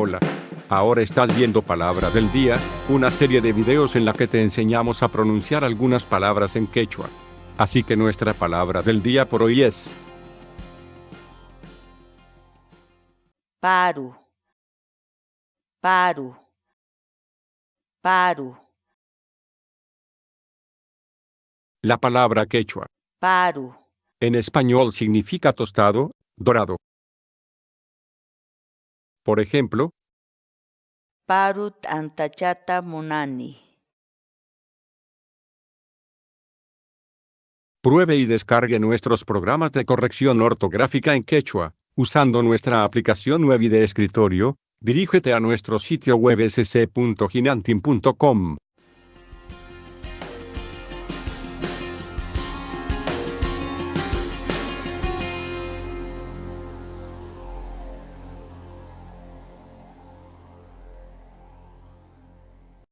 Hola. Ahora estás viendo Palabra del Día, una serie de videos en la que te enseñamos a pronunciar algunas palabras en quechua. Así que nuestra palabra del día por hoy es paru, paru, paru, la palabra quechua. paru, En español significa tostado, dorado. Por ejemplo, paru t'antachata munani. pruebe y descargue nuestros programas de corrección ortográfica en quechua, usando nuestra aplicación web y de escritorio. Dirígete a nuestro sitio web sc.ginantin.com.